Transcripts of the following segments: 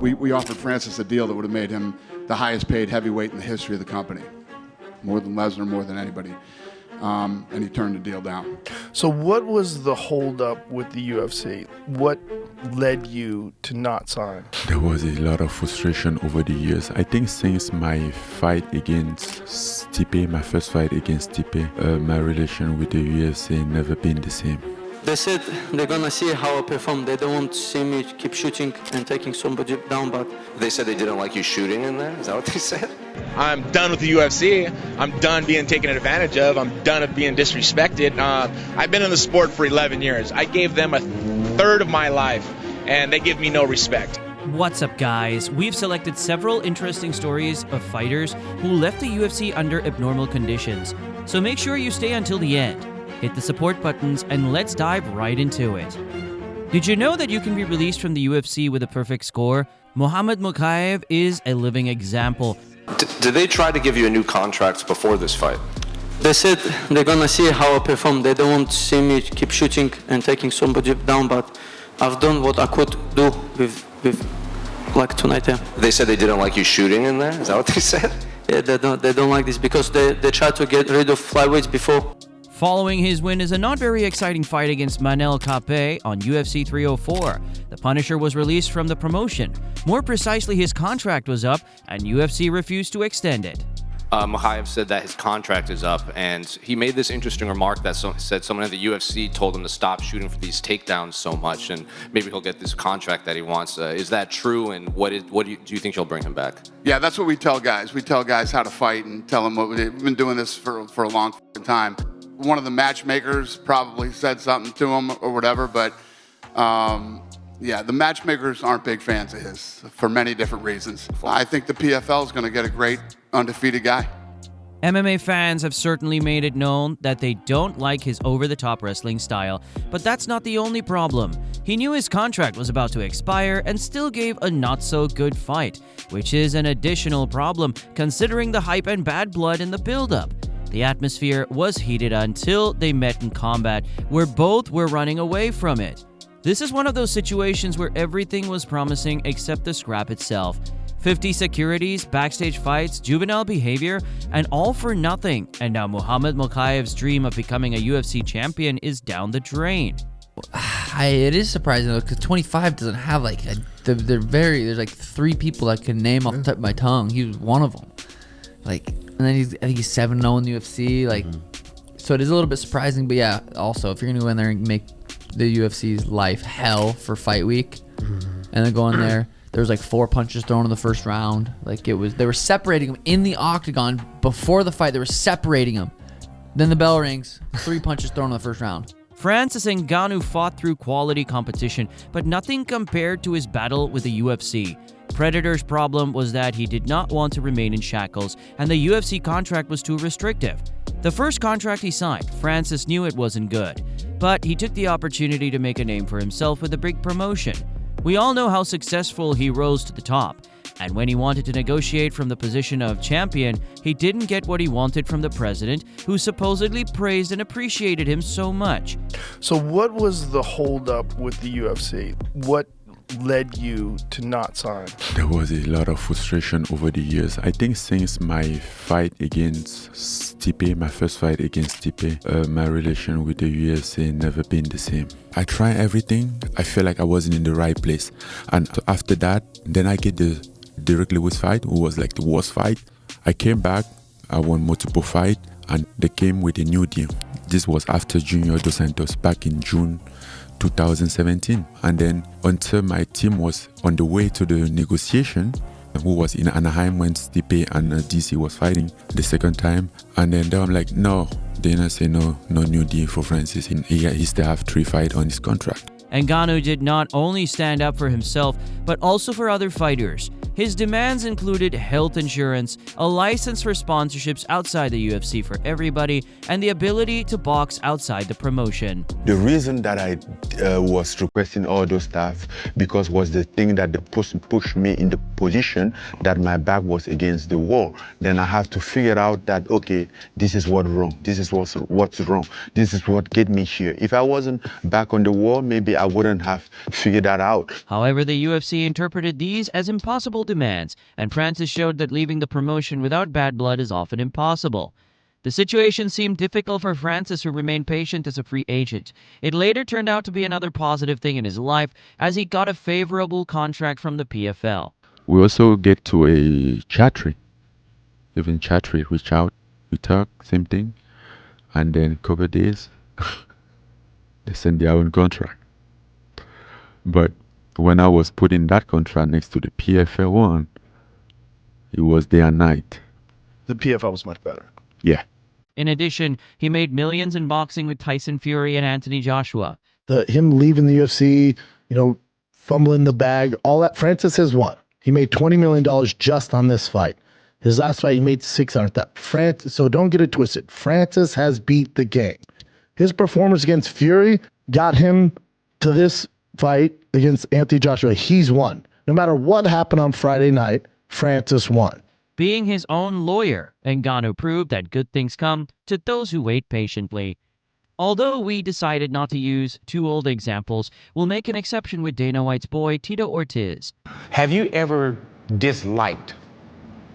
We offered Francis a deal that would have made him the highest paid heavyweight in the history of the company. More than Lesnar, more than anybody. And he turned the deal down. So what was the holdup with the UFC? What led you to not sign? There was a lot of frustration over the years. I think since my fight against Stipe, my first fight against Stipe, my relation with the UFC never been the same. They said they're gonna see how I perform. They don't want to see me keep shooting and taking somebody down, but they said they didn't like you shooting in there? Is that what they said? I'm done with the UFC. I'm done being taken advantage of. I'm done of being disrespected. I've been in the sport for 11 years. I gave them a third of my life, and they give me no respect. What's up, guys? We've selected several interesting stories of fighters who left the UFC under abnormal conditions. So make sure you stay until the end. Hit the support buttons and let's dive right into it. Did you know that you can be released from the UFC with a perfect score? Muhammad Mokaev is a living example. Did they try to give you a new contract before this fight? they said they're gonna see how I perform. They don't want to see me keep shooting and taking somebody down, but I've done what I could do with like tonight. Yeah. They said they didn't like you shooting in there? Is that what they said? Yeah, they don't like this because they tried to get rid of flyweights before. Following his win is a not very exciting fight against Manel Kape on UFC 304. The Punisher was released from the promotion. More precisely, his contract was up and UFC refused to extend it. Mokaev said that his contract is up, and he made this interesting remark that said someone at the UFC told him to stop shooting for these takedowns so much, and maybe he'll get this contract that he wants. Is that true, and what do you think you'll bring him back? Yeah, that's what we tell guys. We tell guys how to fight and tell them what we've been doing this for a long time. One of the matchmakers probably said something to him or whatever, but yeah, the matchmakers aren't big fans of his for many different reasons. I think the PFL is going to get a great undefeated guy. MMA fans have certainly made it known that they don't like his over-the-top wrestling style, but that's not the only problem. He knew his contract was about to expire and still gave a not-so-good fight, which is an additional problem considering the hype and bad blood in the build-up. The atmosphere was heated until they met in combat, where both were running away from it. This is one of those situations where everything was promising except the scrap itself. 50 securities, backstage fights, juvenile behavior, and all for nothing. And now Muhammad Mokaev's dream of becoming a UFC champion is down the drain. It is surprising though, because 25 doesn't have like there's like 3 people I can name off the tip of my tongue. He was one of them. Like, and then I think he's 7-0 in the UFC. Like, so it is a little bit surprising. But yeah, also if you're gonna go in there and make the UFC's life hell for fight week, and then go in there. There was like 4 punches thrown in the first round. Like they were separating him in the octagon before the fight. They were separating him. Then the bell rings. 3 punches thrown in the first round. Francis Ngannou fought through quality competition, but nothing compared to his battle with the UFC. Predator's problem was that he did not want to remain in shackles, and the UFC contract was too restrictive. The first contract he signed, Francis knew it wasn't good, but he took the opportunity to make a name for himself with a big promotion. We all know how successful he rose to the top, and when he wanted to negotiate from the position of champion, he didn't get what he wanted from the president, who supposedly praised and appreciated him so much. So what was the holdup with the UFC? What led you to not sign? There was a lot of frustration over the years. I think since my fight against Stipe, my first fight against Stipe, my relation with the UFC never been the same. I tried everything. I felt like I wasn't in the right place. And after that, then I get the Derek Lewis fight, who was like the worst fight. I came back, I won multiple fights, and they came with a new deal. This was after Junior Dos Santos back in June 2017, and then until my team was on the way to the negotiation, who was in Anaheim when Stipe and DC was fighting the second time, and then I'm like, no, Dana say no new deal for Francis. He still have 3 fights on his contract. Ngannou did not only stand up for himself, but also for other fighters. His demands included health insurance, a license for sponsorships outside the UFC for everybody, and the ability to box outside the promotion. The reason that I was requesting all those stuff because was the thing that the pushed me in the position that my back was against the wall. Then I have to figure out that, okay, this is what's wrong. This is what's wrong. This is what get me here. If I wasn't back on the wall, maybe I wouldn't have figured that out. However, the UFC interpreted these as impossible demands, and Francis showed that leaving the promotion without bad blood is often impossible. The situation seemed difficult for Francis, who remained patient as a free agent. It later turned out to be another positive thing in his life, as he got a favorable contract from the PFL. We also get to a Chatri. Even Chatri reach out, we talk, same thing. And then a couple of days, they send their own contract. But when I was putting that contract next to the PFL one, it was day and night. The PFL was much better. Yeah. In addition, he made millions in boxing with Tyson Fury and Anthony Joshua. Him leaving the UFC, fumbling the bag, all that. Francis has won. He made $20 million just on this fight. His last fight, he made $600,000. So don't get it twisted. Francis has beat the game. His performance against Fury got him to this fight against Anthony Joshua. He's won. No matter what happened on Friday night, Francis won. Being his own lawyer, Ngannou proved that good things come to those who wait patiently. Although we decided not to use two old examples, we'll make an exception with Dana White's boy, Tito Ortiz. Have you ever disliked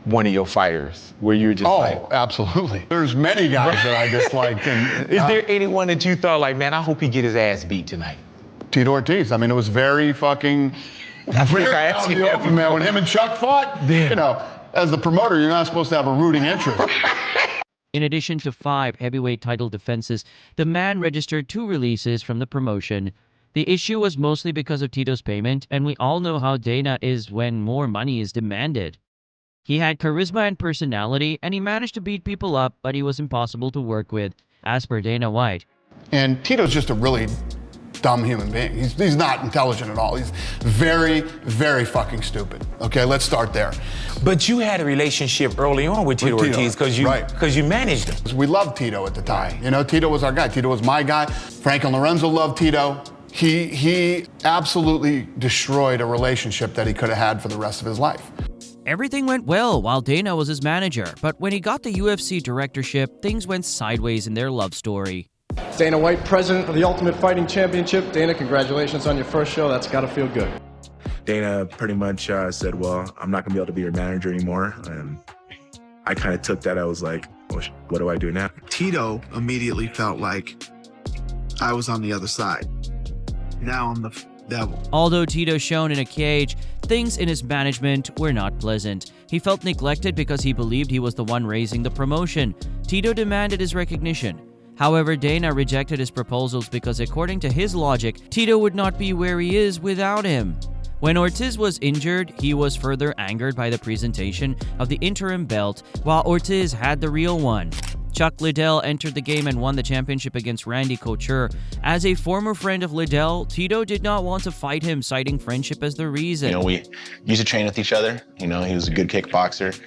one of your fighters where you're just Absolutely. There's many guys that I disliked. And, is there anyone that you thought like, man, I hope he get his ass beat tonight? Tito Ortiz. I mean, it was very fucking... Man, when him and Chuck fought, as the promoter, you're not supposed to have a rooting interest. In addition to 5 heavyweight title defenses, the man registered 2 releases from the promotion. The issue was mostly because of Tito's payment, and we all know how Dana is when more money is demanded. He had charisma and personality, and he managed to beat people up, but he was impossible to work with, as per Dana White. And Tito's just a really dumb human being. He's not intelligent at all. He's very, very fucking stupid. Okay, let's start there. But you had a relationship early on with Tito Ortiz because you managed him. We loved Tito at the time. Tito was our guy. Tito was my guy. Frank and Lorenzo loved Tito. He absolutely destroyed a relationship that he could have had for the rest of his life. Everything went well while Dana was his manager, but when he got the UFC directorship, things went sideways in their love story. Dana White, president of the Ultimate Fighting Championship. Dana, congratulations on your first show. That's got to feel good. Dana pretty much said, well, I'm not going to be able to be your manager anymore. And I kind of took that. I was like, well, what do I do now? Tito immediately felt like I was on the other side. Now I'm the devil. Although Tito shone in a cage, things in his management were not pleasant. He felt neglected because he believed he was the one raising the promotion. Tito demanded his recognition. However, Dana rejected his proposals because, according to his logic, Tito would not be where he is without him. When Ortiz was injured, he was further angered by the presentation of the interim belt, while Ortiz had the real one. Chuck Liddell entered the game and won the championship against Randy Couture. As a former friend of Liddell, Tito did not want to fight him, citing friendship as the reason. We used to train with each other. He was a good kickboxer.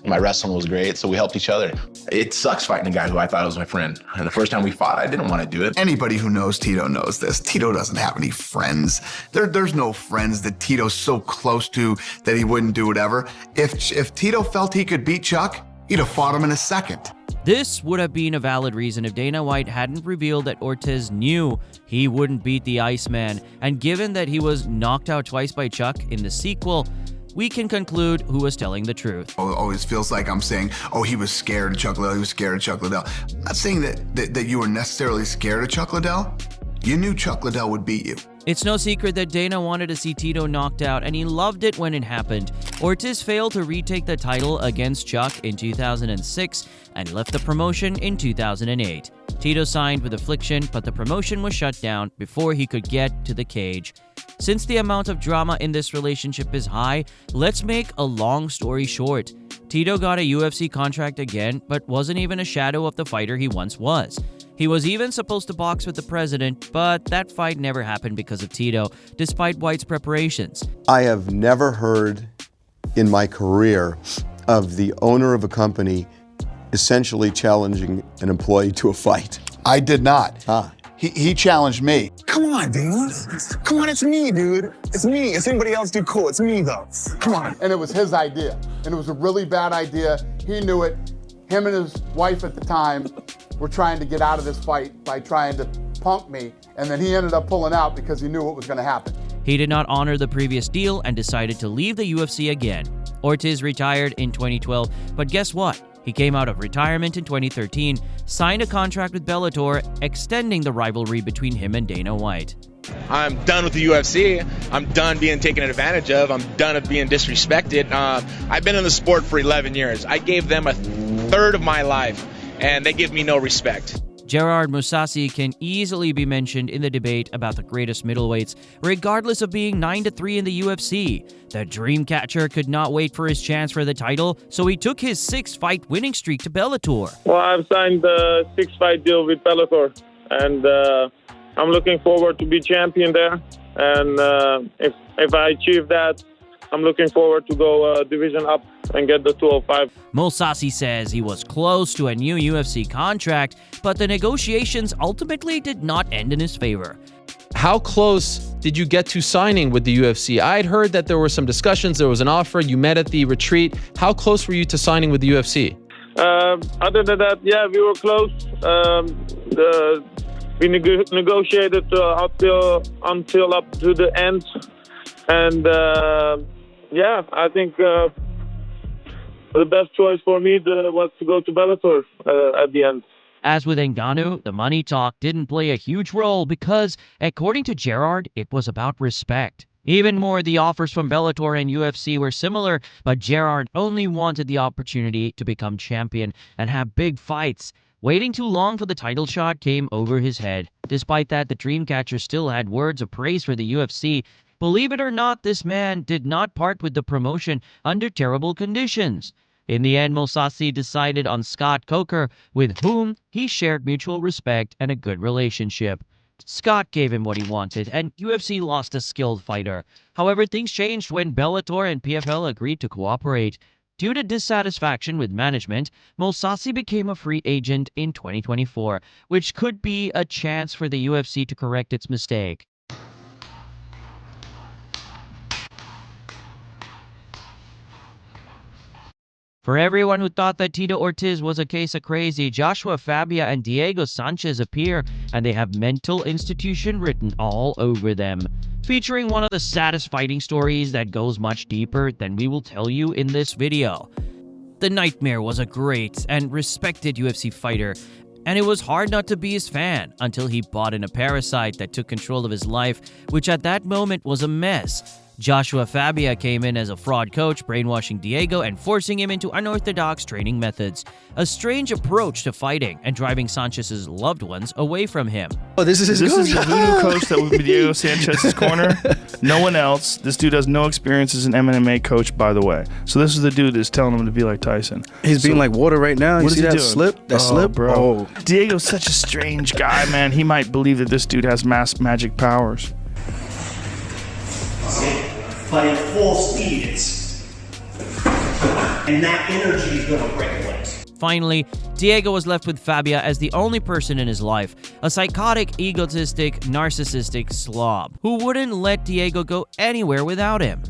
My wrestling was great, so we helped each other. It sucks fighting a guy who I thought was my friend. And the first time we fought, I didn't want to do it. Anybody who knows Tito knows this. Tito doesn't have any friends. There's no friends that Tito's so close to that he wouldn't do whatever. If Tito felt he could beat Chuck, he'd have fought him in a second. This would have been a valid reason if Dana White hadn't revealed that Ortiz knew he wouldn't beat the Iceman, and given that he was knocked out twice by Chuck in the sequel, we can conclude who was telling the truth. It always feels like I'm saying, he was scared of Chuck Liddell, he was scared of Chuck Liddell. I'm not saying that you were necessarily scared of Chuck Liddell. You knew Chuck Liddell would beat you. It's no secret that Dana wanted to see Tito knocked out, and he loved it when it happened. Ortiz failed to retake the title against Chuck in 2006 and left the promotion in 2008. Tito signed with Affliction, but the promotion was shut down before he could get to the cage. Since the amount of drama in this relationship is high, let's make a long story short. Tito got a UFC contract again, but wasn't even a shadow of the fighter he once was. He was even supposed to box with the president, but that fight never happened because of Tito, despite White's preparations. I have never heard in my career of the owner of a company essentially challenging an employee to a fight. I did not. He challenged me. Come on, dude. Come on, it's me, dude. It's me. If anybody else do cool, it's me though. Come on. And it was his idea. And it was a really bad idea. He knew it. Him and his wife at the time were trying to get out of this fight by trying to punk me. And then he ended up pulling out because he knew what was going to happen. He did not honor the previous deal and decided to leave the UFC again. Ortiz retired in 2012, but guess what? He came out of retirement in 2013, signed a contract with Bellator, extending the rivalry between him and Dana White. I'm done with the UFC. I'm done being taken advantage of. I'm done of being disrespected. I've been in the sport for 11 years. I gave them a third of my life, and they give me no respect. Gerard Mousasi can easily be mentioned in the debate about the greatest middleweights, regardless of being 9-3 in the UFC. The Dreamcatcher could not wait for his chance for the title, so he took his 6-fight winning streak to Bellator. Well, I've signed the 6-fight deal with Bellator, and I'm looking forward to be champion there. And if I achieve that, I'm looking forward to go a division up and get the 205. Mousasi says he was close to a new UFC contract, but the negotiations ultimately did not end in his favor. How close did you get to signing with the UFC? I'd heard that there were some discussions, there was an offer, you met at the retreat. How close were you to signing with the UFC? Other than that, yeah, we were close. We negotiated until up to the end. And yeah, I think the best choice for me was to go to Bellator at the end. As with Ngannou, the money talk didn't play a huge role because, according to Gerard, it was about respect. Even more, the offers from Bellator and UFC were similar, but Gerard only wanted the opportunity to become champion and have big fights. Waiting too long for the title shot came over his head. Despite that, the Dreamcatcher still had words of praise for the UFC. Believe it or not, this man did not part with the promotion under terrible conditions. In the end, Mousasi decided on Scott Coker, with whom he shared mutual respect and a good relationship. Scott gave him what he wanted, and UFC lost a skilled fighter. However, things changed when Bellator and PFL agreed to cooperate. Due to dissatisfaction with management, Mousasi became a free agent in 2024, which could be a chance for the UFC to correct its mistake. For everyone who thought that Tito Ortiz was a case of crazy, Joshua Fabia and Diego Sanchez appear, and they have mental institution written all over them. Featuring one of the saddest fighting stories that goes much deeper than we will tell you in this video. The Nightmare was a great and respected UFC fighter, and it was hard not to be his fan until he bought in a parasite that took control of his life, which at that moment was a mess. Joshua Fabia came in as a fraud coach, brainwashing Diego and forcing him into unorthodox training methods. A strange approach to fighting and driving Sanchez's loved ones away from him. Oh, this is the voodoo coach that would be Diego Sanchez's corner. No one else. This dude has no experience as an MMA coach, by the way. So this is the dude that's telling him to be like Tyson. He's being like water right now. You see that doing? slip? That slip? Bro. Oh. Diego's such a strange guy, man. He might believe that this dude has mass magic powers. But at full speed, and that energy is going to break away. Finally, Diego was left with Fabia as the only person in his life, a psychotic, egotistic, narcissistic slob who wouldn't let Diego go anywhere without him.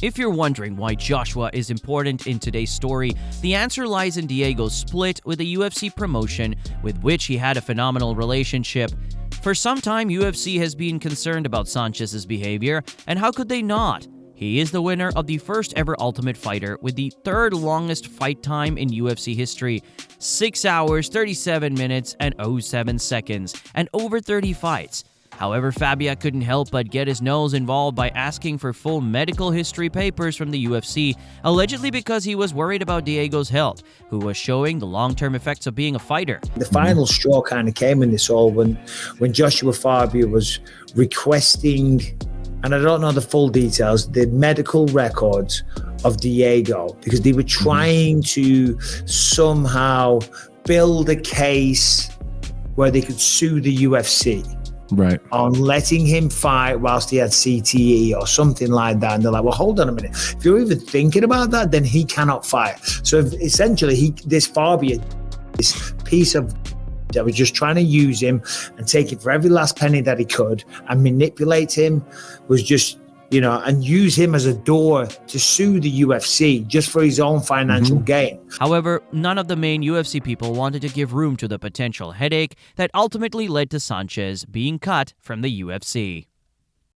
If you're wondering why Joshua is important in today's story, the answer lies in Diego's split with the UFC promotion, with which he had a phenomenal relationship. For some time, UFC has been concerned about Sanchez's behavior, and how could they not? He is the winner of the first ever Ultimate Fighter with the third longest fight time in UFC history, 6 hours, 37 minutes, and 07 seconds, and over 30 fights. However, Fabia couldn't help but get his nose involved by asking for full medical history papers from the UFC, allegedly because he was worried about Diego's health, who was showing the long-term effects of being a fighter. The final straw kind of came in this all when Joshua Fabia was requesting, and I don't know the full details, the medical records of Diego, because they were trying to somehow build a case where they could sue the UFC. Right. on letting him fight whilst he had CTE or something like that. And they're like, well, hold on a minute. If you're even thinking about that, then he cannot fight. So essentially, this Fabio, this piece of that was just trying to use him and take it for every last penny that he could and manipulate him, was just, and use him as a door to sue the UFC just for his own financial gain. However, none of the main UFC people wanted to give room to the potential headache that ultimately led to Sanchez being cut from the UFC.